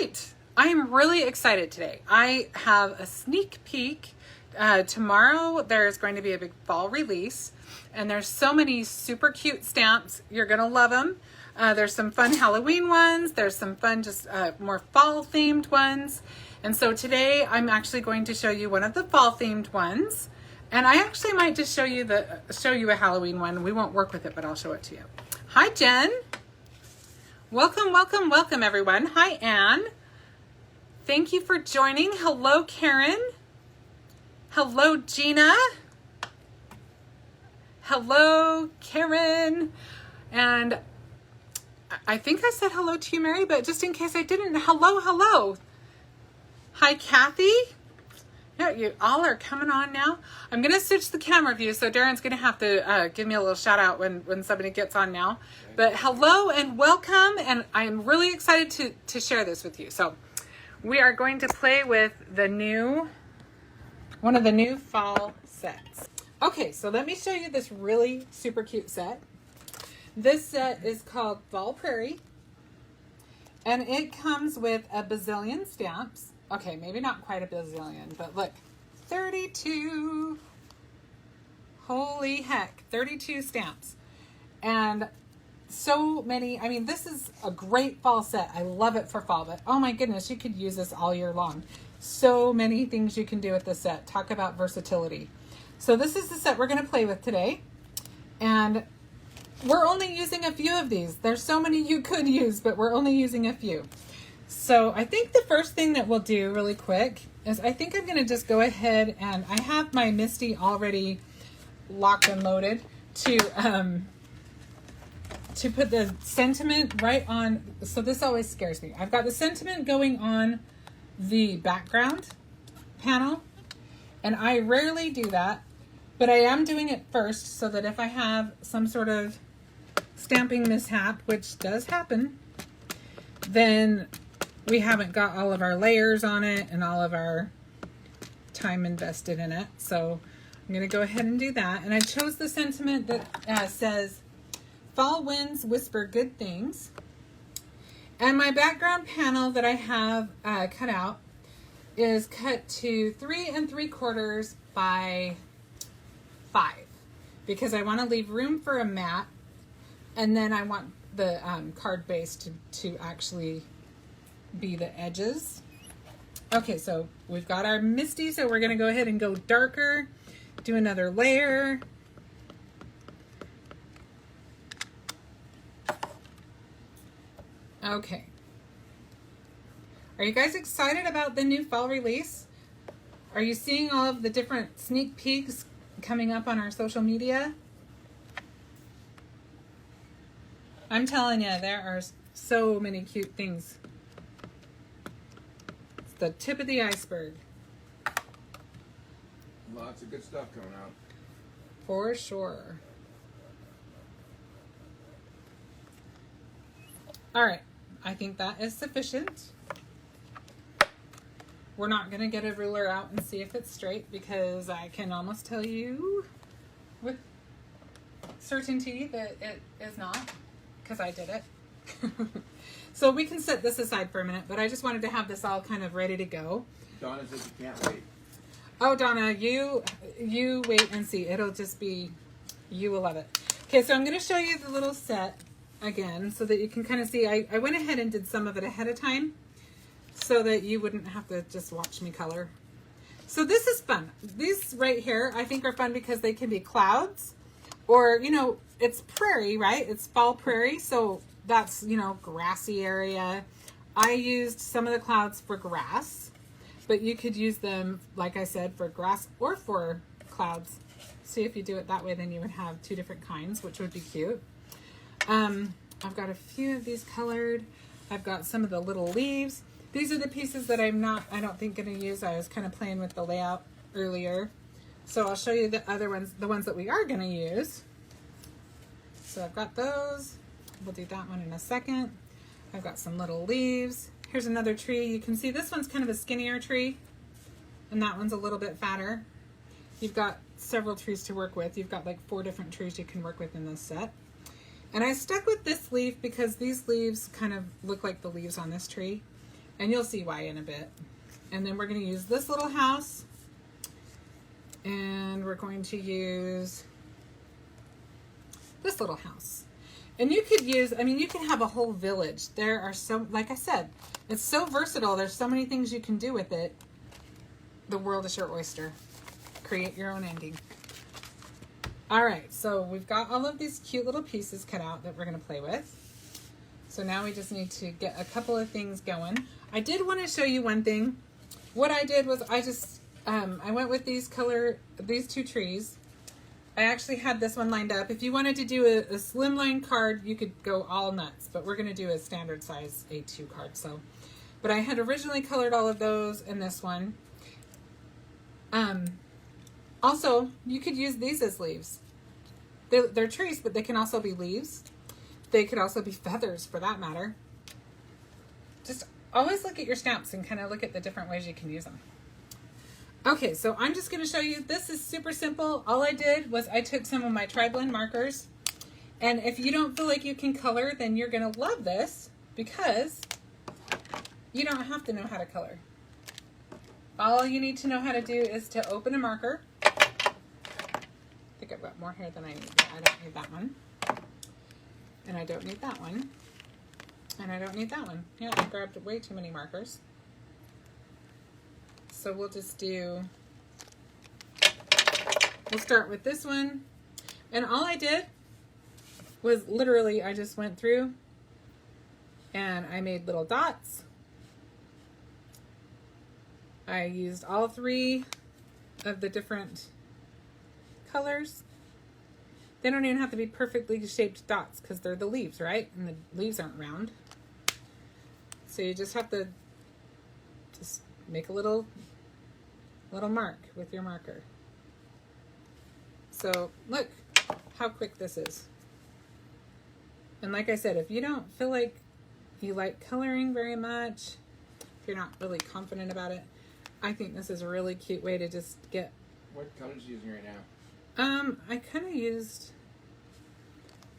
right, I am really excited today. I have a sneak peek. Tomorrow there's going to be a big fall release, and there's so many super cute stamps. You're gonna love them. There's some fun Halloween ones. There's some fun, just more fall themed ones. And so today I'm actually going to show you one of the fall themed ones. And I actually might just show you a Halloween one. We won't work with it, but I'll show it to you. Hi, Jen. Welcome, welcome, welcome, everyone. Hi, Anne. Thank you for joining. Hello, Karen. Hello, Gina. Hello, Karen. And I think I said hello to you, Mary, but just in case I didn't, hello, hello. Hi, Kathy. Yeah, you all are coming on now. I'm going to switch the camera view, so Darren's going to have to give me a little shout out when somebody gets on now. But hello and welcome, and I'm really excited to share this with you. So we are going to play with one of the new fall sets. Okay, so let me show you this really super cute set. This set is called Fall Prairie, and it comes with a bazillion stamps. Okay, maybe not quite a bazillion, but look, 32. Holy heck, 32 stamps. And so many, I mean, this is a great fall set. I love it for fall, but oh my goodness, you could use this all year long. So many things you can do with this set. Talk about versatility. So this is the set we're gonna play with today. And we're only using a few of these. There's so many you could use, but we're only using a few. So I think the first thing that we'll do really quick is I think I'm gonna just go ahead, and I have my Misty already locked and loaded to put the sentiment right on. So this always scares me. I've got the sentiment going on the background panel, and I rarely do that, but I am doing it first so that if I have some sort of stamping mishap, which does happen, then we haven't got all of our layers on it and all of our time invested in it. So I'm going to go ahead and do that. And I chose the sentiment that says, "Fall winds whisper good things." And my background panel that I have cut out is cut to 3 3/4 by 5, because I want to leave room for a mat, and then I want the card base to actually be the edges. Okay, so we've got our Misty, so we're going to go ahead and go darker, do another layer. Okay. Are you guys excited about the new fall release? Are you seeing all of the different sneak peeks coming up on our social media? I'm telling you, there are so many cute things. It's the tip of the iceberg. Lots of good stuff coming out. For sure. All right, I think that is sufficient. We're not gonna get a ruler out and see if it's straight, because I can almost tell you with certainty that it is not, because I did it. So we can set this aside for a minute, but I just wanted to have this all kind of ready to go. Donna says you can't wait. Oh, Donna, you wait and see. It'll just be, you will love it. Okay, so I'm going to show you the little set again so that you can kind of see. I went ahead and did some of it ahead of time so that you wouldn't have to just watch me color. So this is fun. These right here I think are fun because they can be clouds, or, you know, it's prairie, right? It's fall prairie, so that's, you know, grassy area. I used some of the clouds for grass, but you could use them, like I said, for grass or for clouds. See, if you do it that way, then you would have two different kinds, which would be cute. I've got a few of these colored. I've got some of the little leaves. These are the pieces that I don't think going to use. I was kind of playing with the layout earlier. So I'll show you the other ones, the ones that we are going to use. So I've got those. We'll do that one in a second. I've got some little leaves. Here's another tree. You can see this one's kind of a skinnier tree, and that one's a little bit fatter. You've got several trees to work with. You've got like 4 different trees you can work with in this set. And I stuck with this leaf because these leaves kind of look like the leaves on this tree. And you'll see why in a bit. And then we're going to use this little house. And we're going to use this little house. And you could use, I mean, you can have a whole village. There are so, like I said, it's so versatile. There's so many things you can do with it. The world is your oyster. Create your own ending. All right, so we've got all of these cute little pieces cut out that we're going to play with. So now we just need to get a couple of things going. I did want to show you one thing. What I did was I went with these two trees. I actually had this one lined up. If you wanted to do a slimline card, you could go all nuts, but we're going to do a standard size A2 card. So, but I had originally colored all of those in this one. Also, you could use these as leaves. They're trees, but they can also be leaves. They could also be feathers, for that matter. Just always look at your stamps and kind of look at the different ways you can use them. Okay, so I'm just going to show you. This is super simple. All I did was I took some of my Triblend markers. And if you don't feel like you can color, then you're going to love this because you don't have to know how to color. All you need to know how to do is to open a marker. I think I've got more here than I need. I don't need that one. And I don't need that one. And I don't need that one. Yeah, I grabbed way too many markers. So we'll just we'll start with this one. And all I did was literally, I just went through and I made little dots. I used all three of the different colors. They don't even have to be perfectly shaped dots because they're the leaves, right? And the leaves aren't round. So you just have to just make a little mark with your marker. So look how quick this is. And like I said, if you don't feel like you like coloring very much, if you're not really confident about it, I think this is a really cute way to just get... What colors are you using right now? I kind of used,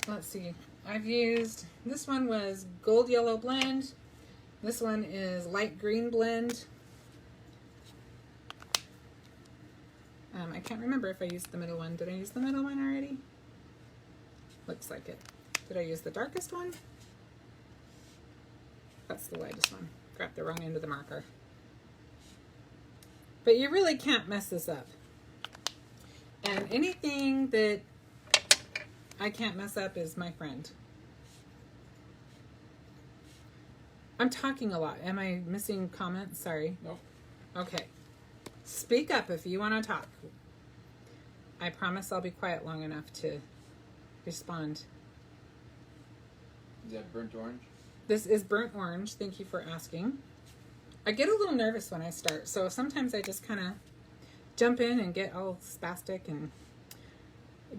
let's see, I've used, this one was gold yellow blend. This one is light green blend. I can't remember if I used the middle one. Did I use the middle one already? Looks like it. Did I use the darkest one? That's the lightest one. Grabbed the wrong end of the marker. But you really can't mess this up. And anything that I can't mess up is my friend. I'm talking a lot. Am I missing comments? Sorry. Nope. Okay. Speak up if you want to talk. I promise I'll be quiet long enough to respond. Is that burnt orange? This is burnt orange. Thank you for asking. I get a little nervous when I start, so sometimes I just kind of jump in and get all spastic and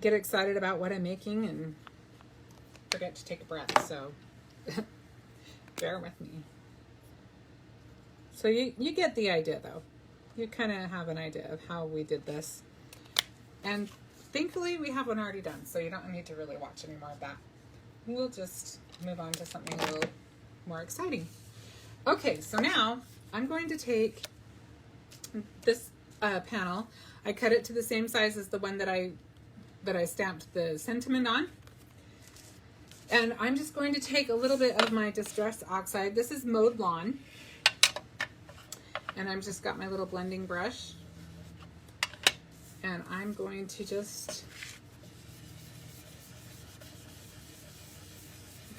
get excited about what I'm making and forget to take a breath, so bear with me. So you get the idea, though. You kind of have an idea of how we did this. And thankfully, we have one already done, so you don't need to really watch any more of that. We'll just move on to something a little more exciting. Okay, so now I'm going to take this panel. I cut it to the same size as the one that I stamped the sentiment on. And I'm just going to take a little bit of my Distress Oxide. This is Mowed Lawn. And I've just got my little blending brush. And I'm going to just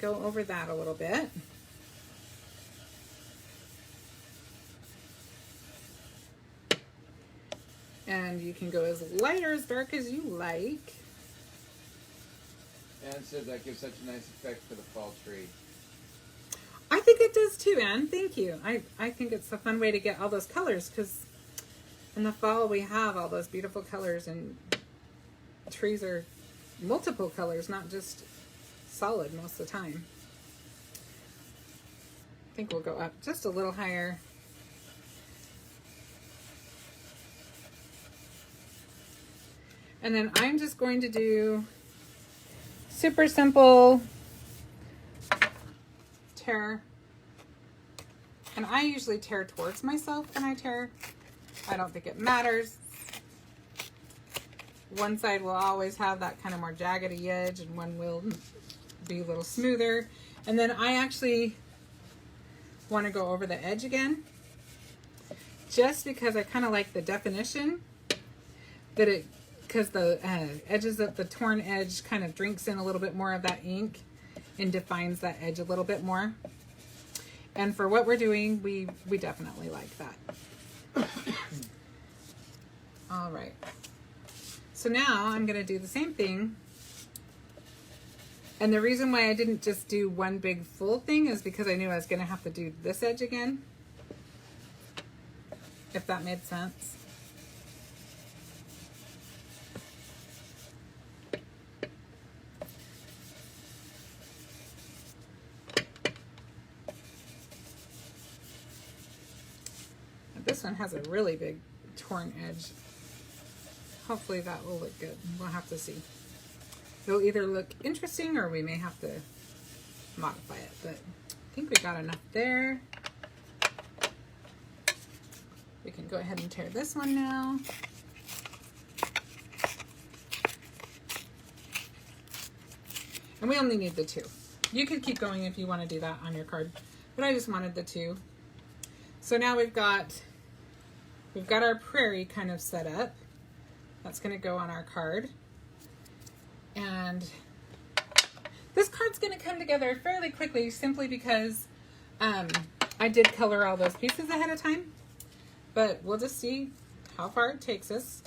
go over that a little bit. And you can go as light or as dark as you like. Anne says that gives such a nice effect for the fall tree. I think it does too, Anne. Thank you. I think it's a fun way to get all those colors because in the fall we have all those beautiful colors and trees are multiple colors, not just solid most of the time. I think we'll go up just a little higher. And then I'm just going to do super simple tear And I usually tear towards myself when I tear. I don't think it matters. One side will always have that kind of more jaggedy edge and one will be a little smoother. And then I actually want to go over the edge again, just because I kind of like the definition that it, because the edges of the torn edge kind of drinks in a little bit more of that ink and defines that edge a little bit more. And for what we're doing, we definitely like that. All right. So now I'm going to do the same thing. And the reason why I didn't just do one big full thing is because I knew I was going to have to do this edge again. If that made sense. This one has a really big torn edge. Hopefully that will look good. We'll have to see. It'll either look interesting or we may have to modify it, but I think we got enough there. We can go ahead and tear this one now. And we only need the two. You could keep going if you want to do that on your card, but I just wanted the two. So now we've got our prairie kind of set up. That's going to go on our card. And this card's going to come together fairly quickly simply because I did color all those pieces ahead of time. But we'll just see how far it takes us.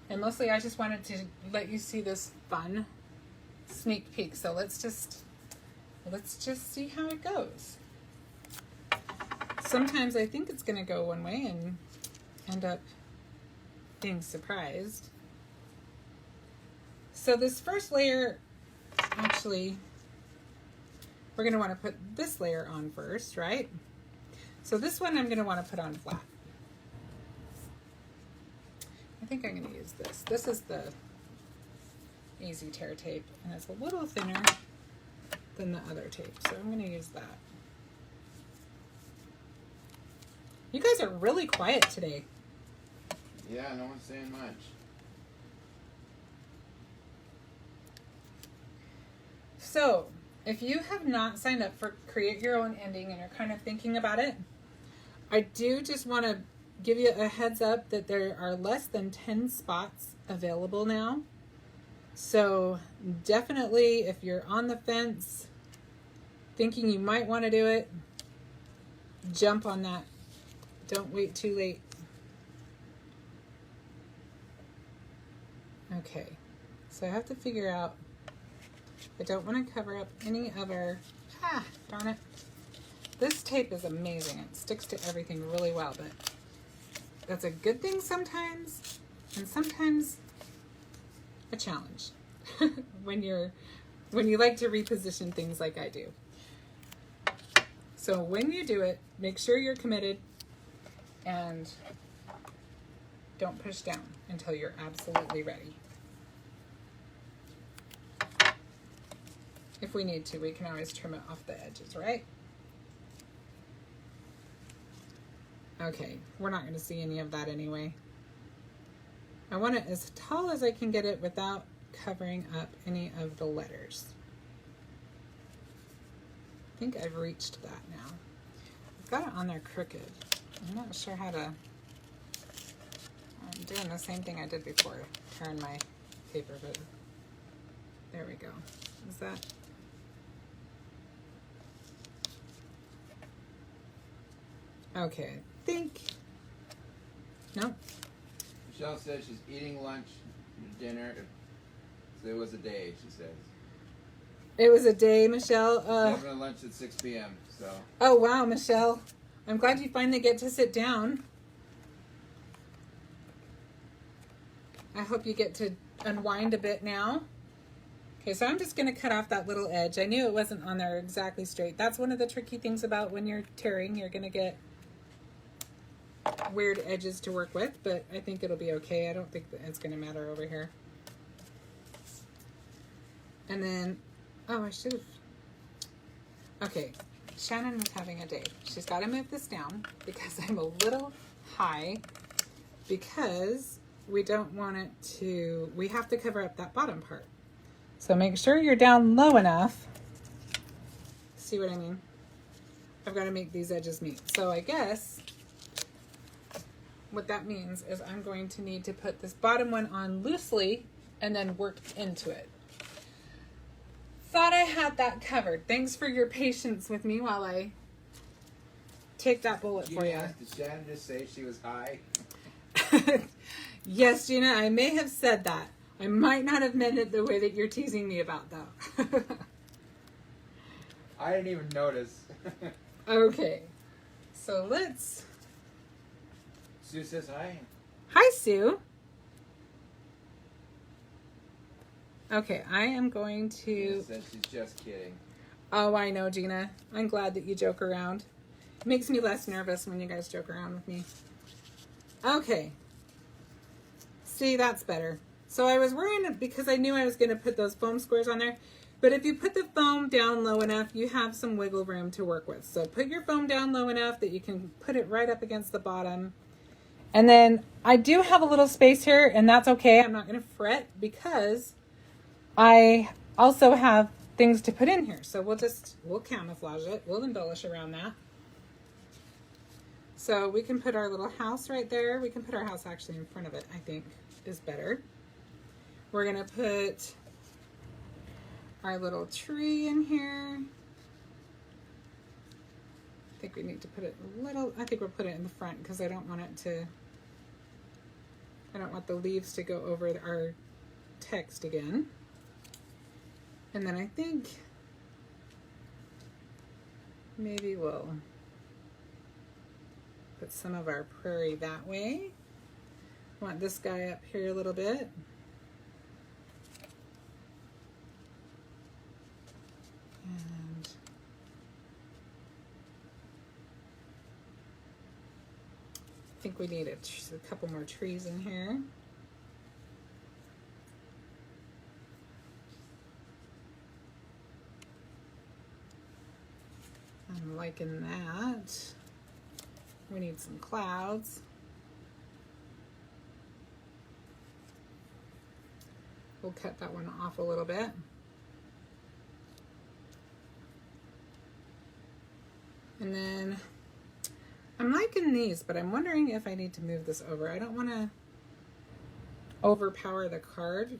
And mostly I just wanted to let you see this fun sneak peek. So let's just see how it goes. Sometimes I think it's going to go one way and end up being surprised. So this first layer, actually, we're going to want to put this layer on first, right? So this one I'm going to want to put on flat. I think I'm going to use this. This is the Easy Tear tape, and it's a little thinner than the other tape, so I'm going to use that. You guys are really quiet today. Yeah, no one's saying much. So, if you have not signed up for Create Your Own Ending and you're kind of thinking about it, I do just want to give you a heads up that there are less than 10 spots available now. So, definitely, if you're on the fence, thinking you might want to do it, jump on that. Don't wait too late. Okay, so I have to figure out, I don't want to cover up any of our, darn it. This tape is amazing. It sticks to everything really well, but that's a good thing sometimes, and sometimes a challenge when you like to reposition things like I do. So when you do it, make sure you're committed and don't push down until you're absolutely ready. If we need to, we can always trim it off the edges, right? Okay, we're not going to see any of that anyway. I want it as tall as I can get it without covering up any of the letters. I think I've reached that now. I've got it on there crooked. I'm not sure how to... I'm doing the same thing I did before, tearing my paper, but there we go. Is that... Okay, I think... Nope. Michelle says she's eating lunch, dinner. So it was a day, she says. It was a day, Michelle. Having a lunch at 6 p.m., so. Oh, wow, Michelle. I'm glad you finally get to sit down. I hope you get to unwind a bit now. Okay, so I'm just going to cut off that little edge. I knew it wasn't on there exactly straight. That's one of the tricky things about when you're tearing. You're going to get weird edges to work with, but I think it'll be okay. I don't think that it's going to matter over here. And then, oh, I should have. Okay, Shannon was having a day. She's got to move this down because I'm a little high because we don't want it to, we have to cover up that bottom part. So make sure you're down low enough. See what I mean? I've got to make these edges meet. So I guess what that means is I'm going to need to put this bottom one on loosely and then work into it. Thought I had that covered. Thanks for your patience with me while I take that bullet for you. Did Shannon just say she was high? Yes, Gina, I may have said that. I might not have meant it the way that you're teasing me about, though. I didn't even notice. Okay, so let's... Sue says hi. Hi, Sue. Okay, I am going to... She says she's just kidding. Oh, I know, Gina. I'm glad that you joke around. It makes me less nervous when you guys joke around with me. Okay. See, that's better. So I was worrying because I knew I was going to put those foam squares on there. But if you put the foam down low enough, you have some wiggle room to work with. So put your foam down low enough that you can put it right up against the bottom. And then I do have a little space here, and that's okay. I'm not going to fret because I also have things to put in here. So we'll camouflage it. We'll embellish around that. So we can put our little house right there. We can put our house actually in front of it, I think is better. We're going to put our little tree in here. I think we need to put it a little, I think we'll put it in the front because I don't want it to, I don't want the leaves to go over our text again. And then I think maybe we'll put some of our prairie that way. Want this guy up here a little bit. And I think we need a couple more trees in here. I'm liking that. We need some clouds. We'll cut that one off a little bit. And then I'm liking these, but I'm wondering if I need to move this over. I don't want to overpower the card.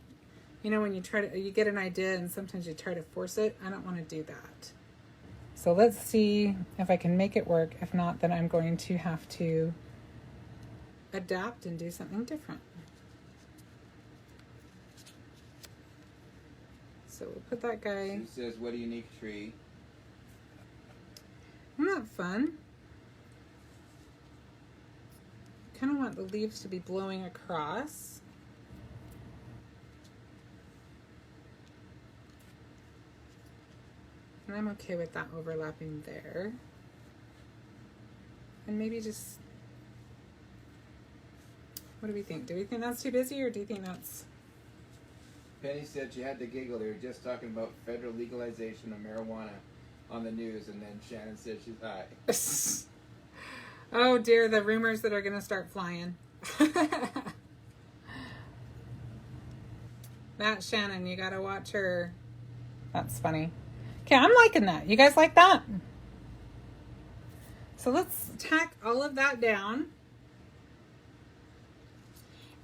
You know, when you try to, you get an idea and sometimes you try to force it. I don't want to do that. So let's see if I can make it work. If not, then I'm going to have to adapt and do something different. So we'll put that guy. Sue says, what a unique tree. Isn't that fun? Kind of want the leaves to be blowing across. And I'm okay with that overlapping there. And maybe just, what do we think? Do we think that's too busy, or do you think that's... Penny said she had to giggle. They were just talking about federal legalization of marijuana on the news, and then Shannon said she's high. Oh dear, the rumors that are going to start flying. That Shannon, you got to watch her. That's funny. Okay, I'm liking that. You guys like that? So let's tack all of that down.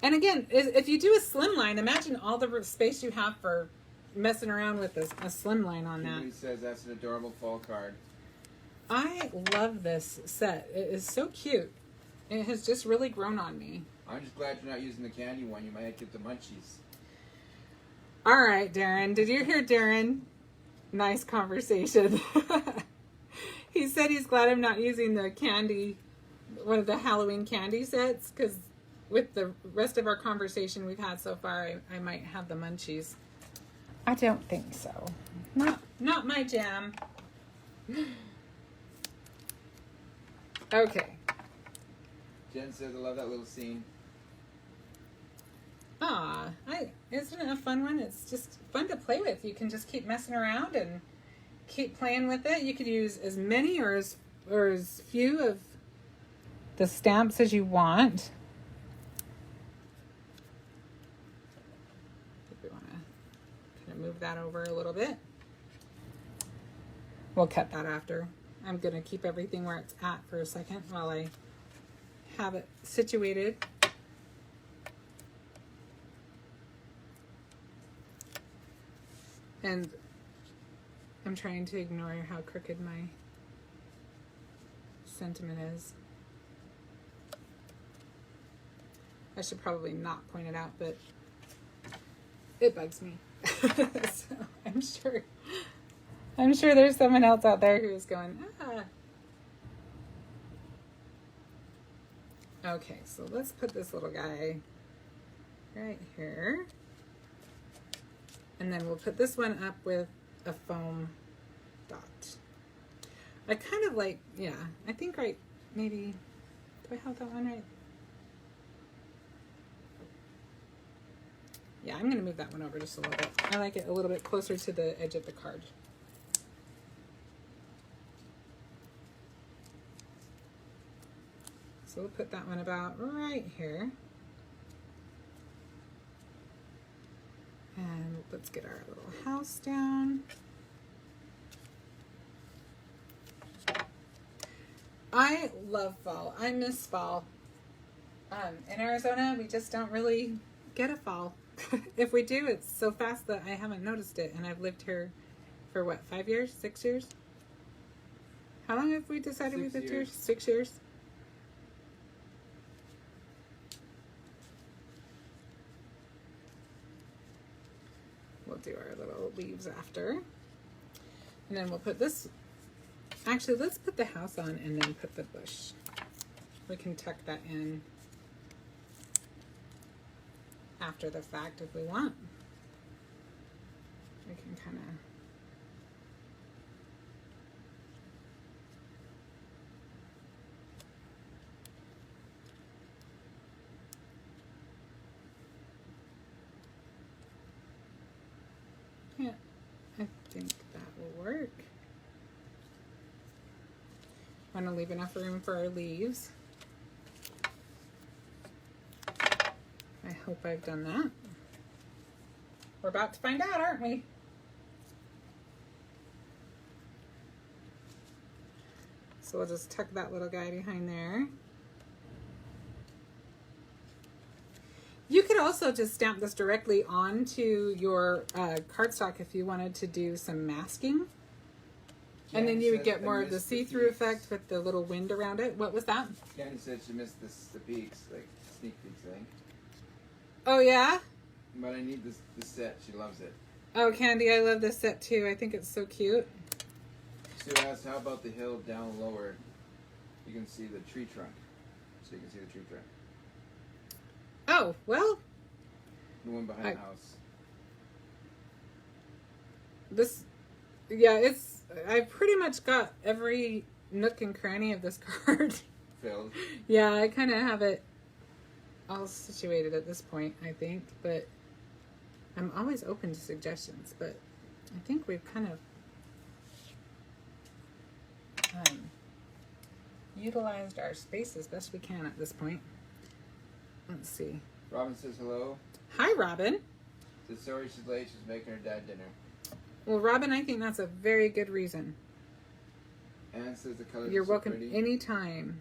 And again, if you do a slim line, imagine all the space you have for messing around with a slim line on that. Kimberly says that's an adorable fall card. I love this set. It is so cute. It has just really grown on me. I'm just glad you're not using the candy one. You might get the munchies. All right, Darren. Did you hear Darren? Nice conversation. He said he's glad I'm not using the candy, one of the Halloween candy sets, because with the rest of our conversation we've had so far, I might have the munchies. I don't think so. Not my jam. Okay. Jen says, I love that little scene. Isn't it a fun one? It's just fun to play with. You can just keep messing around and keep playing with it. You could use as many or as few of the stamps as you want. I think we want to kind of move that over a little bit. We'll cut that after. I'm going to keep everything where it's at for a second while I have it situated. And I'm trying to ignore how crooked my sentiment is. I should probably not point it out, but it bugs me. So I'm sure there's someone else out there who's going, ah. Okay, so let's put this little guy right here. And then we'll put this one up with a foam dot. I kind of like, yeah, I think right, maybe, do I have that one right? Yeah, I'm going to move that one over just a little bit. I like it a little bit closer to the edge of the card. So we'll put that one about right here. And let's get our little house down. I love fall. I miss fall. In Arizona, we just don't really get a fall. If we do, it's so fast that I haven't noticed it. And I've lived here for what, 5 years? 6 years? How long have we decided we lived here? 6 years. We'll do our little leaves after. And then we'll put this, actually let's put the house on and then put the bush. We can tuck that in after the fact if we want. We can kind of yeah, I think that will work. Want to leave enough room for our leaves. I hope I've done that. We're about to find out, aren't we? So we'll just tuck that little guy behind there. You could also just stamp this directly onto your cardstock if you wanted to do some masking. And then you would get more of the see-through effect with the little wind around it. What was that? Candy said she missed the peeks, like sneak peeks, I think. Oh, yeah? But I need this set. She loves it. Oh, Candy, I love this set too. I think it's so cute. Sue asked, how about the hill down lower? You can see the tree trunk. So you can see the tree trunk. Oh, well. The one behind the house. This, yeah, it's, I pretty much got every nook and cranny of this card. Filled. Yeah, I kind of have it all situated at this point, I think, but I'm always open to suggestions, but I think we've kind of utilized our space as best we can at this point. Let's see. Robin says hello. Hi, Robin. Says sorry she's late. She's making her dad dinner. Well, Robin, I think that's a very good reason. Anne says the colors You're are so welcome pretty. anytime.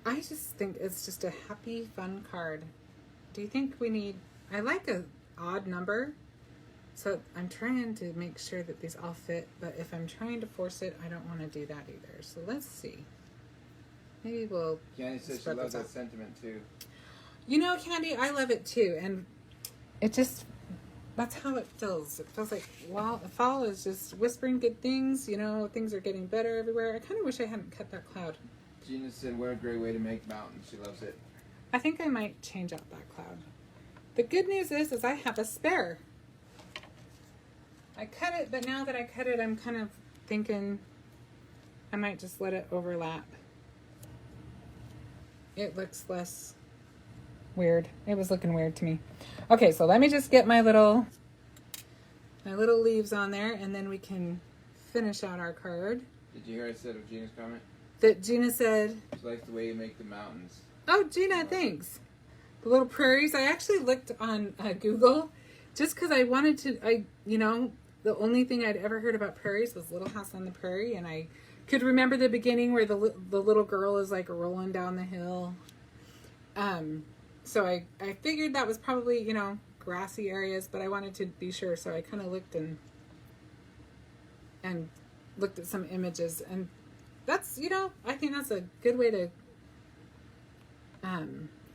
I just think it's just a happy, fun card. Do you think we need... I like a odd number, so I'm trying to make sure that these all fit, but if I'm trying to force it, I don't want to do that either. So let's see. Maybe we'll... Candy says she loves that sentiment too. You know, Candy, I love it too, and it just... That's how it feels. It feels like, well, fall is just whispering good things. You know, things are getting better everywhere. I kind of wish I hadn't cut that cloud. Gina said, what a great way to make mountains. She loves it. I think I might change out that cloud. The good news is I have a spare. I cut it, but now that I cut it, I'm kind of thinking I might just let it overlap. It looks less weird. It was looking weird to me. Okay, so let me just get my little leaves on there, and then we can finish out our card. Did you hear I said of Gina's comment? That Gina said, She likes the way you make the mountains. oh, Gina, thanks. The little prairies. I actually looked on Google just because I wanted to, the only thing I'd ever heard about prairies was Little House on the Prairie. And I could remember the beginning where the little girl is like rolling down the hill. So I figured that was probably, grassy areas, but I wanted to be sure. So I kind of looked and looked at some images, and that's, I think that's a good way to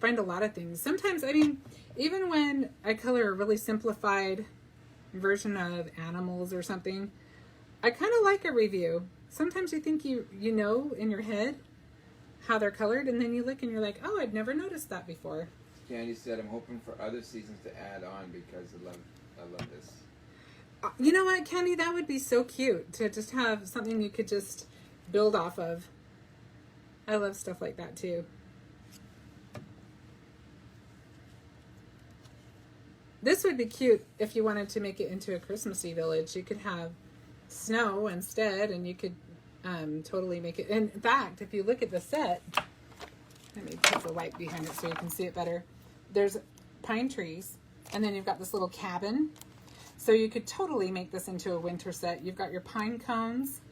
find a lot of things. Sometimes, even when I color a really simplified version of animals or something, I kind of like a review. Sometimes you think you know in your head how they're colored, and then you look and you're like, oh, I'd never noticed that before. Candy said, I'm hoping for other seasons to add on because I love this. You know what, Candy? That would be so cute to just have something you could just build off of. I love stuff like that too. This would be cute if you wanted to make it into a Christmassy village. You could have snow instead, and you could totally make it. In fact, if you look at the set, let me put the light behind it so you can see it better. There's pine trees, and then you've got this little cabin. So you could totally make this into a winter set. You've got your pine cones.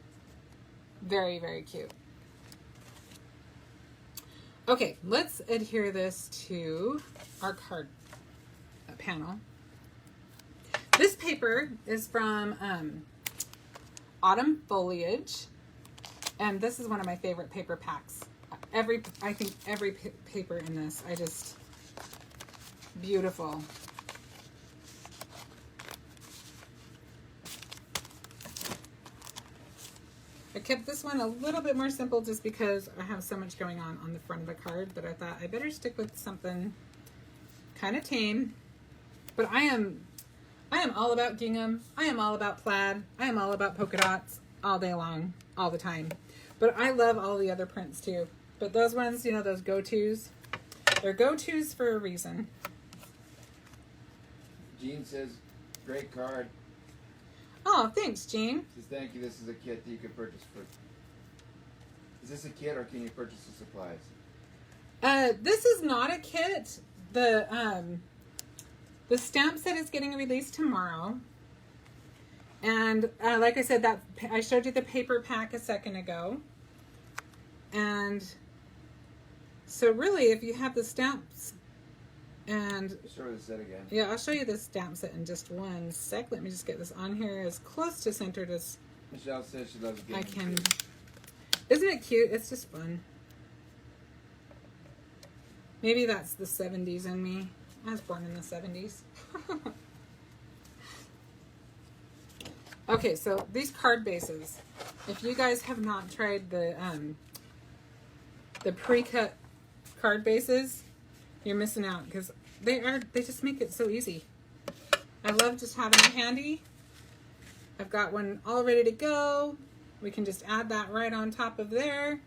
Very, very cute. Okay, let's adhere this to our card panel. This paper is from Autumn Foliage, and this is one of my favorite paper packs. I think every paper in this, beautiful. I kept this one a little bit more simple just because I have so much going on the front of the card, but I thought I better stick with something kind of tame. But I am all about gingham. I am all about plaid. I am all about polka dots all day long, all the time. But I love all the other prints too. But those ones, those go-tos, they're go-tos for a reason. Jean says, great card. Oh, thanks, Jean. Says, thank you. This is a kit that you can purchase for. Is this a kit or can you purchase the supplies? This is not a kit. The stamp set is getting released tomorrow. And like I said, that I showed you the paper pack a second ago. And so really, if you have the stamps and... Show the set again. Yeah, I'll show you the stamp set in just one sec. Let me just get this on here as close to centered as Michelle says she loves getting I can. Isn't it cute? It's just fun. Maybe that's the 70s in me. I was born in the 70s. Okay, so these card bases. If you guys have not tried the pre-cut card bases, you're missing out because they just make it so easy. I love just having them handy. I've got one all ready to go. We can just add that right on top of there.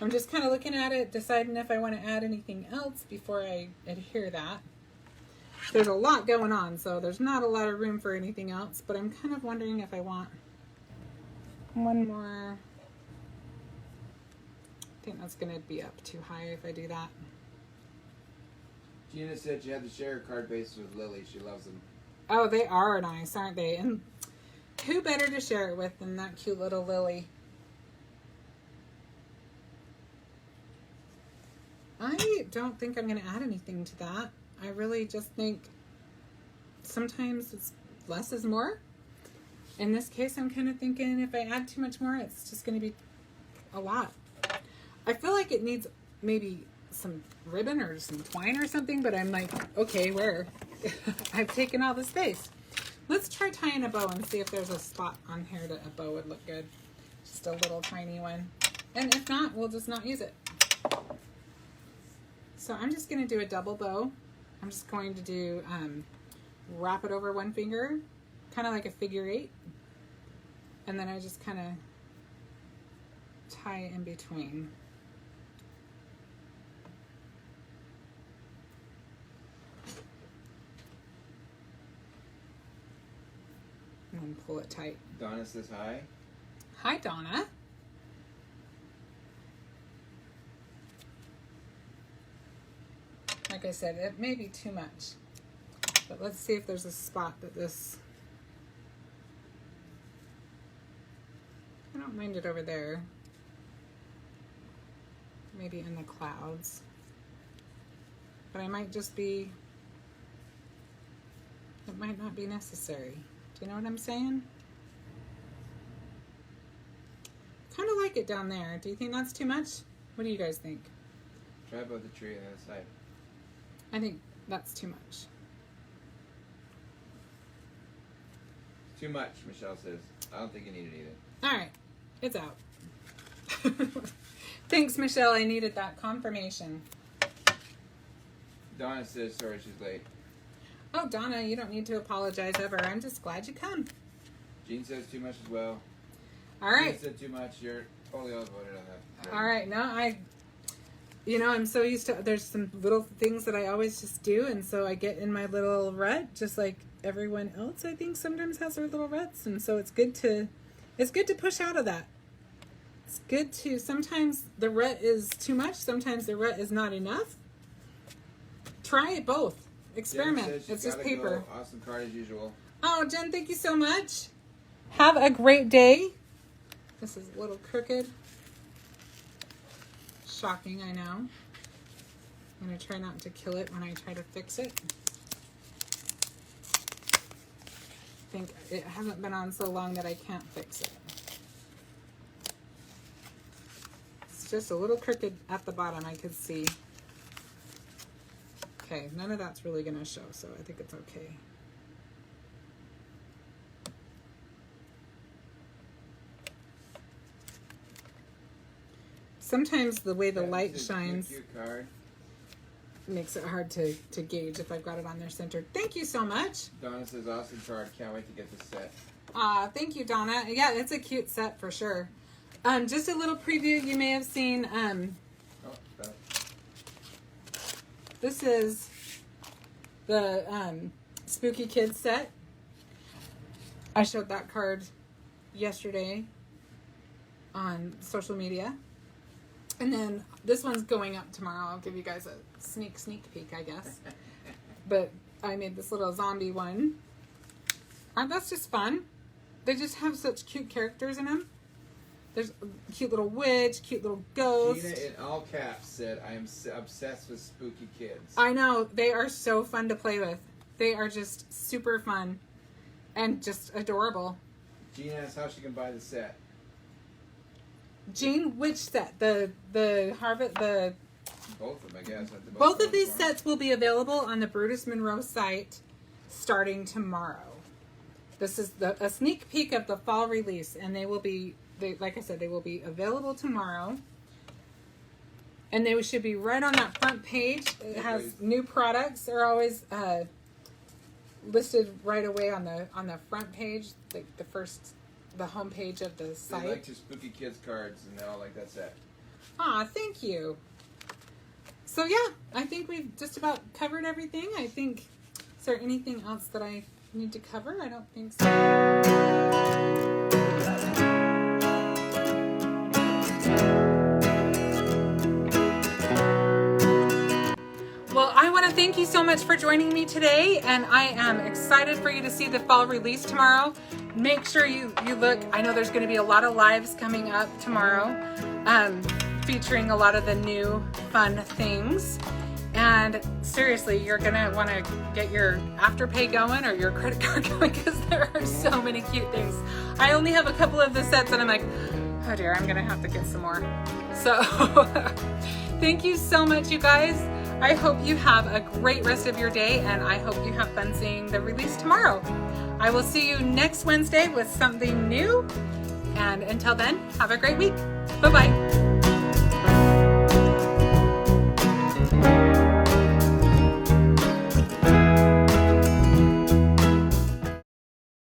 I'm just kind of looking at it, deciding if I want to add anything else before I adhere that. There's a lot going on, so there's not a lot of room for anything else, but I'm kind of wondering if I want one more. I think that's going to be up too high if I do that. Gina said she had to share her card bases with Lily. She loves them. Oh, they are nice, aren't they? And who better to share it with than that cute little Lily? I don't think I'm going to add anything to that. I really just think sometimes it's less is more. In this case, I'm kind of thinking if I add too much more, it's just going to be a lot. I feel like it needs maybe some ribbon or some twine or something, but I'm like, okay, where? I've taken all the space. Let's try tying a bow and see if there's a spot on here that a bow would look good. Just a little tiny one. And if not, we'll just not use it. So I'm just going to do a double bow. I'm just going to do, wrap it over one finger, kind of like a figure 8. And then I just kind of tie in between. And then pull it tight. Donna says hi. Hi, Donna. Like I said, it may be too much, but let's see if there's a spot that this, I don't mind it over there. Maybe in the clouds, but I might just be, it might not be necessary. Do you know what I'm saying? Kind of like it down there. Do you think that's too much? What do you guys think? Try above the tree on the other side. I think that's too much. Too much, Michelle says. I don't think you need it either. All right, it's out. Thanks, Michelle. I needed that confirmation. Donna says sorry she's late. Oh, Donna, you don't need to apologize ever. I'm just glad you come. Jean says too much as well. All right. Jean said too much. You're totally outvoted on that. All right. No, I'm so used to, there's some little things that I always just do, and so I get in my little rut, just like everyone else, I think, sometimes has their little ruts, and so it's good to push out of that. It's good to, sometimes the rut is too much, sometimes the rut is not enough. Try it both. Experiment. It's just paper. Go. Awesome card as usual. Oh, Jen, thank you so much. Have a great day. This is a little crooked. Shocking, I know. I'm going to try not to kill it when I try to fix it. I think it hasn't been on so long that I can't fix it. It's just a little crooked at the bottom, I could see. Okay, none of that's really going to show, so I think it's okay. Sometimes the way the light shines makes it hard to gauge if I've got it on there centered. Thank you so much. Donna says awesome card. Can't wait to get this set. Thank you, Donna. Yeah, it's a cute set for sure. Just a little preview. You may have seen. This is the Spooky Kids set. I showed that card yesterday on social media. And then this one's going up tomorrow. I'll give you guys a sneak peek, I guess. But I made this little zombie one. That's just fun. They just have such cute characters in them. There's a cute little witch, cute little ghost. Gina in all caps said, I am obsessed with Spooky Kids. I know. They are so fun to play with. They are just super fun and just adorable. Gina asks how she can buy the set. Jean, which set? The Harvest, the... Both of them, I guess. Both of these sets will be available on the Brutus Monroe site starting tomorrow. This is a sneak peek of the fall release, and they will be, like I said, they will be available tomorrow. And they should be right on that front page. It has new products are always listed right away on the front page, like the home page of the site. They like your Spooky Kids cards, and they all like that set. Aw, thank you. So yeah, I think we've just about covered everything. I think, is there anything else that I need to cover? I don't think so. Well, I want to thank you so much for joining me today, and I am excited for you to see the fall release tomorrow. Make sure you look. I know there's going to be a lot of lives coming up tomorrow, featuring a lot of the new fun things. And seriously, you're going to want to get your Afterpay going or your credit card going, because there are so many cute things. I only have a couple of the sets, and I'm like, oh dear, I'm going to have to get some more. So thank you so much, you guys. I hope you have a great rest of your day, and I hope you have fun seeing the release tomorrow. I will see you next Wednesday with something new. And until then, have a great week. Bye-bye.